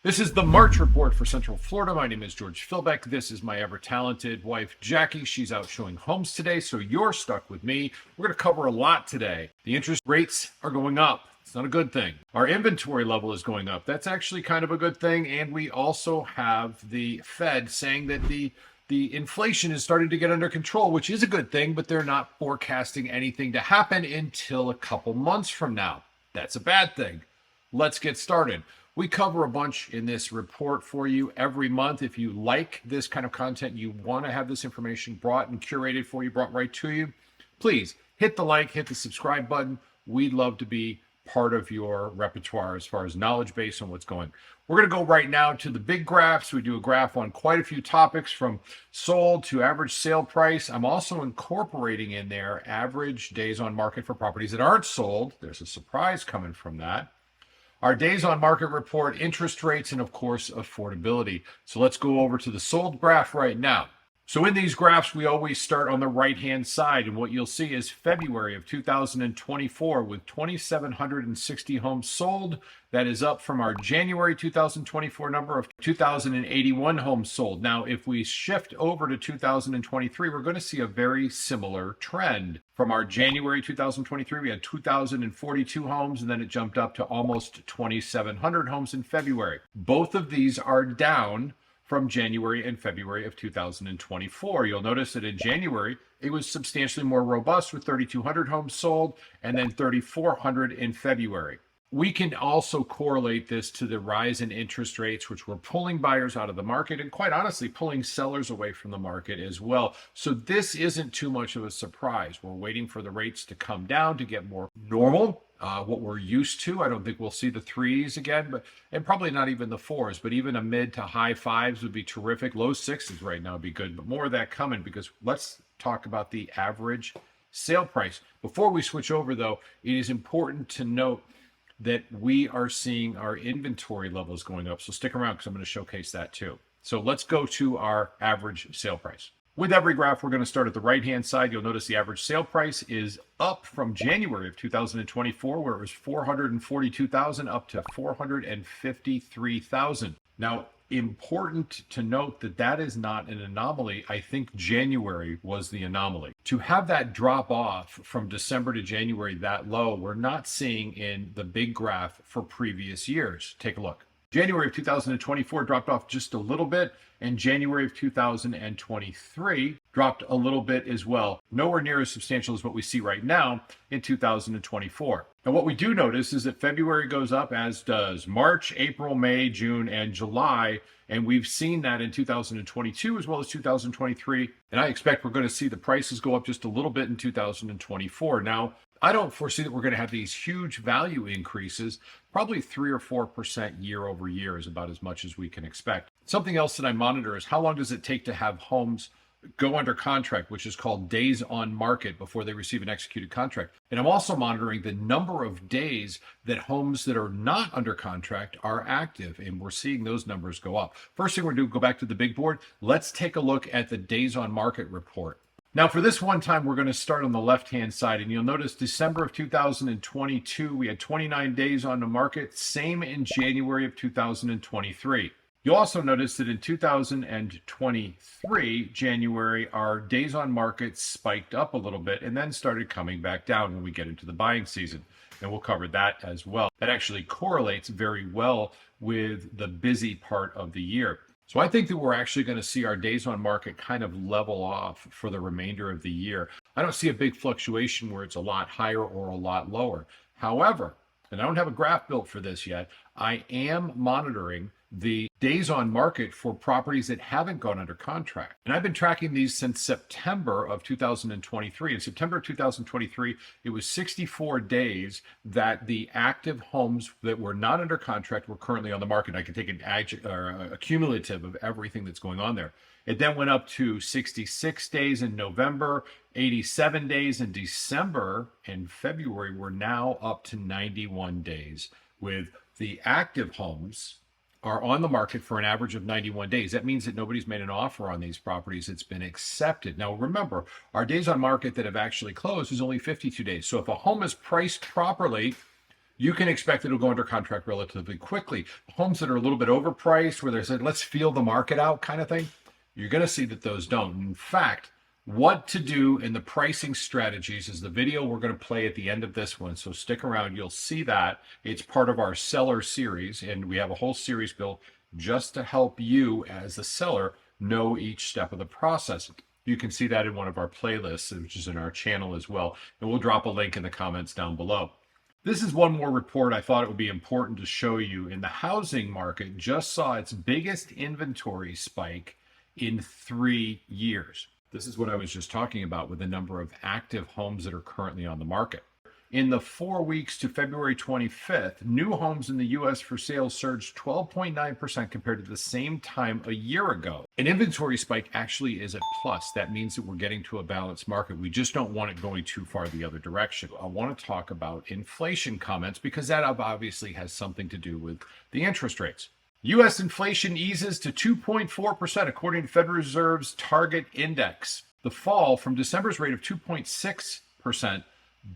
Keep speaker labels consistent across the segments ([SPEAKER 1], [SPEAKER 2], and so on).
[SPEAKER 1] This is the March report for Central Florida. My name is George Philbeck. This is my ever-talented wife, Jacquie. She's out showing homes today, so you're stuck with me. We're going to cover a lot today. The interest rates are going up. It's not a good thing. Our inventory level is going up. That's actually kind of a good thing. And we also have the Fed saying that the inflation is starting to get under control, which is a good thing, but they're not forecasting anything to happen until a couple months from now. That's a bad thing. Let's get started. We cover a bunch in this report for you every month. If you like this kind of content, you want to have this information brought and curated for you, brought right to you, please hit the like, hit the subscribe button. We'd love to be part of your repertoire as far as knowledge base on what's going. We're going to go right now to the big graphs. We do a graph on quite a few topics from sold to average sale price. I'm also incorporating in there average days on market for properties that aren't sold. There's a surprise coming from that. Our days on market report, interest rates, and of course, affordability. So let's go over to the sold graph right now. So in these graphs, we always start on the right-hand side, and what you'll see is February of 2024 with 2,760 homes sold. That is up from our January 2024 number of 2,081 homes sold. Now, if we shift over to 2023, we're going to see a very similar trend. From our January 2023, we had 2,042 homes, and then it jumped up to almost 2,700 homes in February. Both of these are down from January and February of 2024. You'll notice that in January, it was substantially more robust with 3,200 homes sold and then 3,400 in February. We can also correlate this to the rise in interest rates, which were pulling buyers out of the market and quite honestly, pulling sellers away from the market as well. So this isn't too much of a surprise. We're waiting for the rates to come down to get more normal. What we're used to. I don't think we'll see the threes again, and probably not even the fours, but even a mid to high fives would be terrific. Low sixes right now would be good, but more of that coming because let's talk about the average sale price. Before we switch over though, it is important to note that we are seeing our inventory levels going up. So stick around because I'm going to showcase that too. So let's go to our average sale price. With every graph, we're going to start at the right-hand side. You'll notice the average sale price is up from January of 2024, where it was $442,000 up to $453,000. Now, important to note that that is not an anomaly. I think January was the anomaly. To have that drop off from December to January that low, we're not seeing in the big graph for previous years. Take a look. January of 2024 dropped off just a little bit, and January of 2023 dropped a little bit as well. Nowhere near as substantial as what we see right now in 2024. Now, what we do notice is that February goes up, as does March, April, May, June, and July. And we've seen that in 2022 as well as 2023. And I expect we're going to see the prices go up just a little bit in 2024. Now, I don't foresee that we're going to have these huge value increases. Probably 3 or 4% year over year is about as much as we can expect. Something else that I monitor is how long does it take to have homes go under contract, which is called days on market before they receive an executed contract. And I'm also monitoring the number of days that homes that are not under contract are active, and we're seeing those numbers go up. First thing we're going to do, go back to the big board. Let's take a look at the days on market report. Now, for this one time, we're going to start on the left-hand side, and you'll notice December of 2022, we had 29 days on the market, same in January of 2023. You'll also notice that in 2023, January, our days on market spiked up a little bit and then started coming back down when we get into the buying season. And we'll cover that as well. That actually correlates very well with the busy part of the year. So I think that we're actually going to see our days on market kind of level off for the remainder of the year. I don't see a big fluctuation where it's a lot higher or a lot lower. However, and I don't have a graph built for this yet, I am monitoring the days on market for properties that haven't gone under contract. And I've been tracking these since September of 2023. In September of 2023, it was 64 days that the active homes that were not under contract were currently on the market. I can take a cumulative of everything that's going on there. It then went up to 66 days in November, 87 days in December, and February we're now up to 91 days with the active homes are on the market for an average of 91 days. That means that nobody's made an offer on these properties. It's been accepted. Now, remember, our days on market that have actually closed is only 52 days. So if a home is priced properly, you can expect it'll go under contract relatively quickly. Homes that are a little bit overpriced, where they said, let's feel the market out kind of thing, you're going to see that those don't. In fact, what to do in the pricing strategies is the video we're going to play at the end of this one. So stick around. You'll see that. It's part of our seller series, and we have a whole series built just to help you as the seller know each step of the process. You can see that in one of our playlists, which is in our channel as well. And we'll drop a link in the comments down below. This is one more report I thought it would be important to show you. In the housing market, just saw its biggest inventory spike in 3 years. This is what I was just talking about with the number of active homes that are currently on the market. In the 4 weeks to February 25th, new homes in the U.S. for sale surged 12.9% compared to the same time a year ago. An inventory spike actually is a plus. That means that we're getting to a balanced market. We just don't want it going too far the other direction. I want to talk about inflation comments because that obviously has something to do with the interest rates. U.S. inflation eases to 2.4% according to Federal Reserve's target index. The fall from December's rate of 2.6%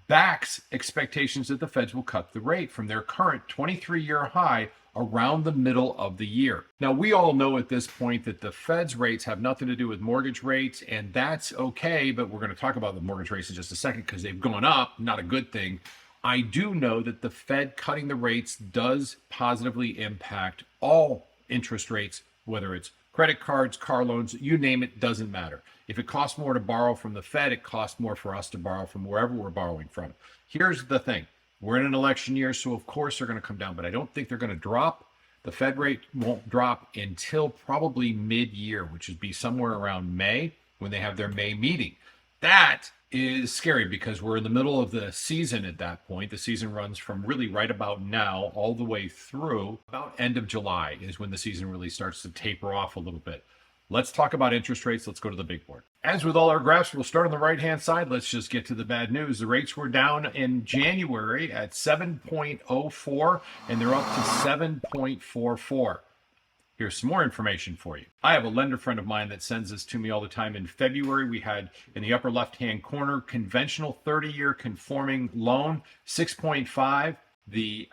[SPEAKER 1] backs expectations that the Feds will cut the rate from their current 23-year high around the middle of the year. Now, we all know at this point that the Fed's rates have nothing to do with mortgage rates, and that's okay, but we're going to talk about the mortgage rates in just a second because they've gone up, not a good thing. I do know that the Fed cutting the rates does positively impact all interest rates, whether it's credit cards, car loans, you name it, doesn't matter. If it costs more to borrow from the Fed, it costs more for us to borrow from wherever we're borrowing from. Here's the thing. We're in an election year, so of course they're going to come down, but I don't think they're going to drop. The Fed rate won't drop until probably mid-year, which would be somewhere around May when they have their May meeting. That is scary because we're in the middle of the season at that point. The season runs from really right about now all the way through about end of July is when the season really starts to taper off a little bit. Let's talk about interest rates. Let's go to the big board. As with all our graphs, we'll start on the right-hand side. Let's just get to the bad news. The rates were down in January at 7.04, and they're up to 7.44. Here's some more information for you. I have a lender friend of mine that sends this to me all the time. In February, we had in the upper left-hand corner, conventional 30-year conforming loan, 6.5. The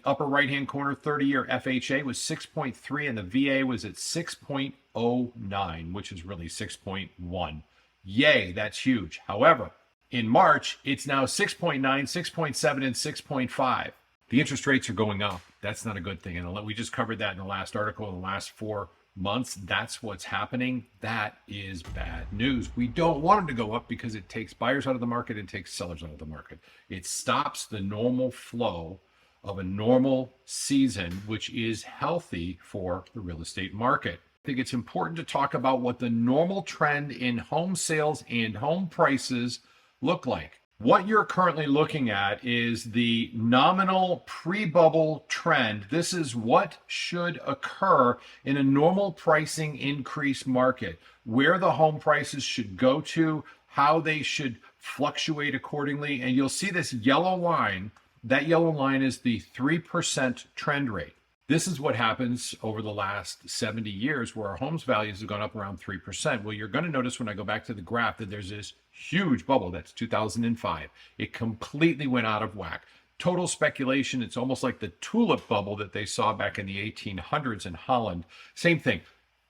[SPEAKER 1] upper right-hand corner, 30-year FHA was 6.3, and the VA was at 6.09, which is really 6.1. Yay, that's huge. However, in March, it's now 6.9, 6.7, and 6.5. The interest rates are going up. That's not a good thing. And we just covered that in the last article in the last 4 months. That's what's happening. That is bad news. We don't want them to go up because it takes buyers out of the market and takes sellers out of the market. It stops the normal flow of a normal season, which is healthy for the real estate market. I think it's important to talk about what the normal trend in home sales and home prices look like. What you're currently looking at is the nominal pre-bubble trend. This is what should occur in a normal pricing increase market, where the home prices should go to, how they should fluctuate accordingly. And you'll see this yellow line. That yellow line is the 3% trend rate. This is what happens over the last 70 years where our homes values have gone up around 3%. Well, you're going to notice when I go back to the graph that there's this huge bubble. That's 2005. It completely went out of whack. Total speculation. It's almost like the tulip bubble that they saw back in the 1800s in Holland. Same thing.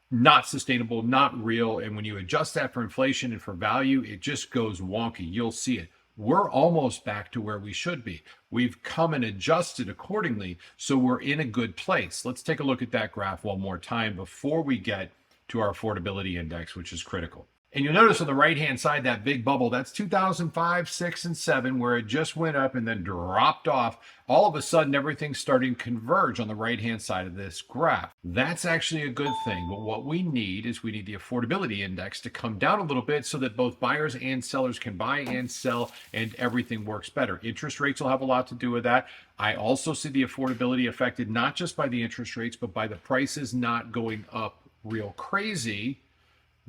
[SPEAKER 1] Not sustainable, not real. And when you adjust that for inflation and for value, it just goes wonky. You'll see it. We're almost back to where we should be. We've come and adjusted accordingly, so we're in a good place. Let's take a look at that graph one more time before we get to our affordability index, which is critical. And you'll notice on the right-hand side, that big bubble, that's 2005, 6, and 7, where it just went up and then dropped off. All of a sudden, everything's starting to converge on the right-hand side of this graph. That's actually a good thing. But what we need is we need the affordability index to come down a little bit so that both buyers and sellers can buy and sell and everything works better. Interest rates will have a lot to do with that. I also see the affordability affected not just by the interest rates, but by the prices not going up real crazy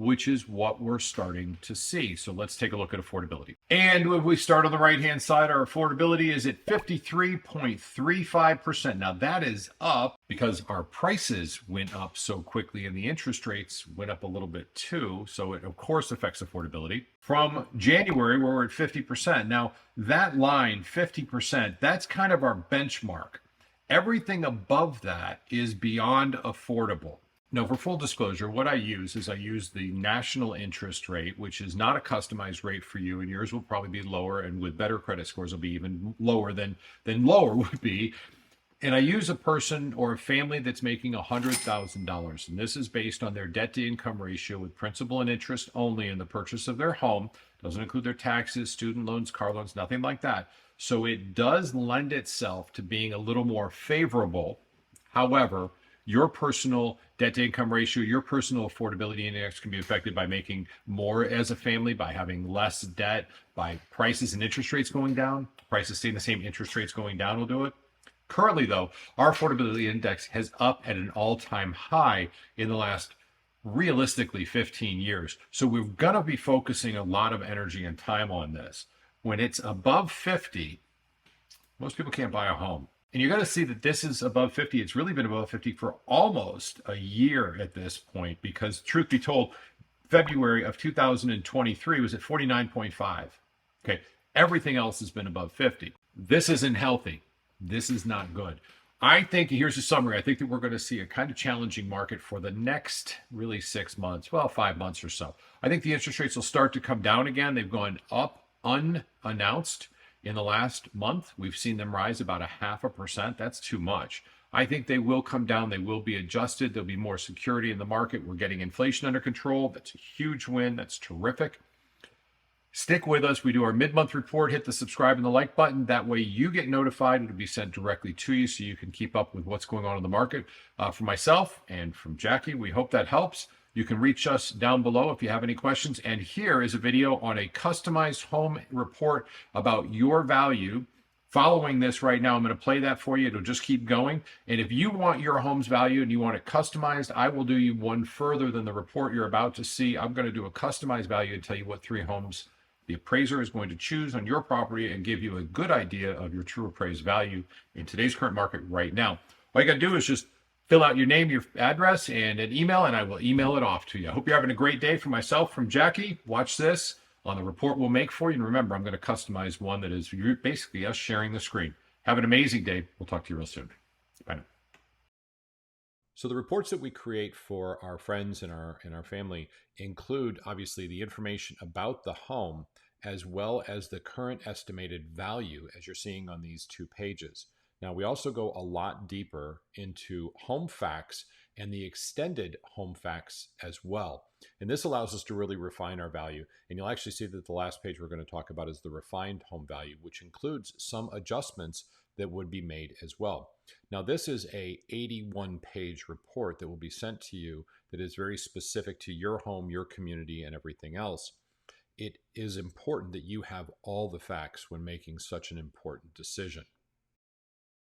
[SPEAKER 1] which is what we're starting to see. So let's take a look at affordability. And when we start on the right-hand side, our affordability is at 53.35%. Now that is up because our prices went up so quickly and the interest rates went up a little bit too. So it of course affects affordability. From January, where we're at 50%. Now that line, 50%, that's kind of our benchmark. Everything above that is beyond affordable. Now, for full disclosure, what I use is the national interest rate, which is not a customized rate for you, and yours will probably be lower, and with better credit scores will be even lower than lower would be. And I use a person or a family that's making $100,000, and this is based on their debt to income ratio with principal and interest only in the purchase of their home. Doesn't include their taxes, student loans, car loans, nothing like that. So it does lend itself to being a little more favorable. However, your personal debt to income ratio, your personal affordability index can be affected by making more as a family, by having less debt, by prices and interest rates going down. Prices staying the same, interest rates going down will do it. Currently, though, our affordability index has up at an all-time high in the last, realistically, 15 years. So we're going to be focusing a lot of energy and time on this. When it's above 50, most people can't buy a home. And you're going to see that this is above 50. It's really been above 50 for almost a year at this point, because truth be told, February of 2023 was at 49.5. Okay. Everything else has been above 50. This isn't healthy. This is not good. I think, here's a summary. I think that we're going to see a kind of challenging market for the next really 6 months, well, 5 months or so. I think the interest rates will start to come down again. They've gone up unannounced. In the last month, we've seen them rise about 0.5%. That's too much. I think they will come down. They will be adjusted. There'll be more security in the market. We're getting inflation under control. That's a huge win. That's terrific. Stick with us. We do our mid-month report. Hit the subscribe and the like button. That way you get notified. It'll be sent directly to you so you can keep up with what's going on in the market. From myself and from Jackie, we hope that helps. You can reach us down below if you have any questions. And here is a video on a customized home report about your value. Following this right now, I'm going to play that for you. It'll just keep going. And if you want your home's value and you want it customized, I will do you one further than the report you're about to see. I'm going to do a customized value and tell you what 3 homes the appraiser is going to choose on your property and give you a good idea of your true appraised value in today's current market right now. All you got to do is just fill out your name, your address, and an email, and I will email it off to you. I hope you're having a great day. For myself, from Jackie, watch this on the report we'll make for you. And remember, I'm going to customize one that is basically us sharing the screen. Have an amazing day. We'll talk to you real soon. Bye now. So the reports that we create for our friends and our family include, obviously, the information about the home as well as the current estimated value, as you're seeing on these 2 pages. Now, we also go a lot deeper into home facts and the extended home facts as well. And this allows us to really refine our value. And you'll actually see that the last page we're going to talk about is the refined home value, which includes some adjustments that would be made as well. Now, this is a 81-page report that will be sent to you that is very specific to your home, your community, and everything else. It is important that you have all the facts when making such an important decision.